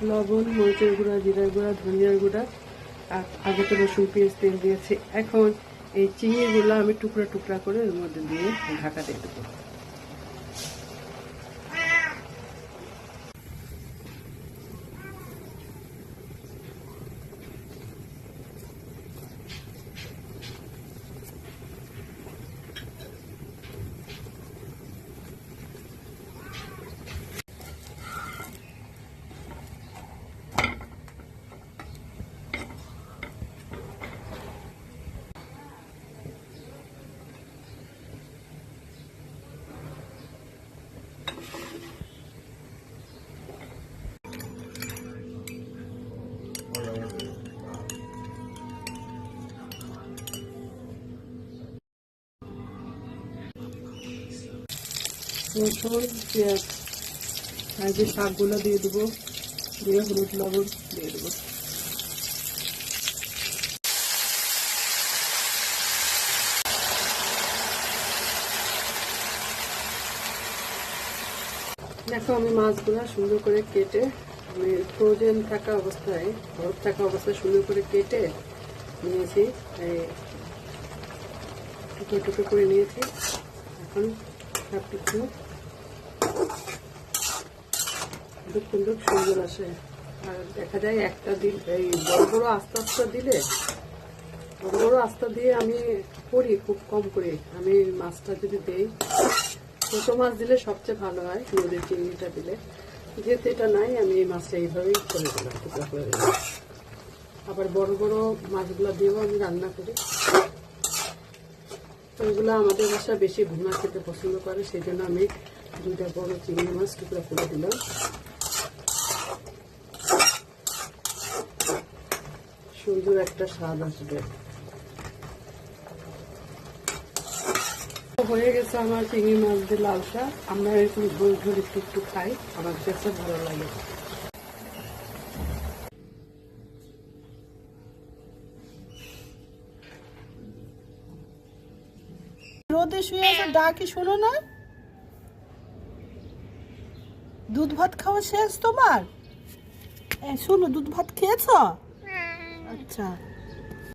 লবণ, মরিচের গুঁড়া, জিরার গুঁড়া, ধনিয়ার গুঁড়া আর আগে তো রসুন পেঁয়াজ তেল দিয়েছি। এখন এই চিংড়িগুলো আমি টুকরা টুকরা করে এর মধ্যে দিয়ে ঢাকা দিয়ে দেবো। রসুন, পেঁয়াজ আর যে শাকগুলো দিয়ে দেবো, দিয়ে হলুদ লবণ দিয়ে দেবো। দেখো আমি মাছগুলো সুন্দর করে কেটে, আমি ফ্রোজেন থাকা অবস্থায়, বরফ থাকা অবস্থায় সুন্দর করে কেটে নিয়েছি, টুকরো টুকরো করে নিয়েছি। এখন সব কিছু সুন্দর সুন্দর আসে। আর দেখা যায় একটা দিন এই বড় বড় আস্তে আস্তে দিলে, বড় বড় আস্তে দিয়ে আমি করি খুব কম করি। আমি মাছটা যদি দেই, ছোটো মাছ দিলে সবচেয়ে ভালো হয়, নদীর চিংড়িটা দিলে। যেহেতু এটা নাই, আমি এই মাছটা এইভাবেই করে দিলাম, টুকরা করে দিলাম। আবার বড় বড় মাছগুলো দিয়েও আমি রান্না করি। ওইগুলো আমাদের বাসা বেশি ভুনা খেতে পছন্দ করে, সেই জন্য আমি দুইটা বড় চিংড়ি মাছ টুকরা করে দিলাম। সুন্দর একটা স্বাদ আসবে। হয়ে গেছে আমার চিংড়ি মাছ দিয়ে লাল শাক। আমরা এরকম ঝোল ঝোল একটু একটু খাই, আমার কাছে ভালো লাগে। রোদে শুয়ে আছে, ডাকি শোনো না? দুধ ভাত খাওয়া শেষ তোমার? শোনো, দুধ ভাত খেয়েছ? আচ্ছা।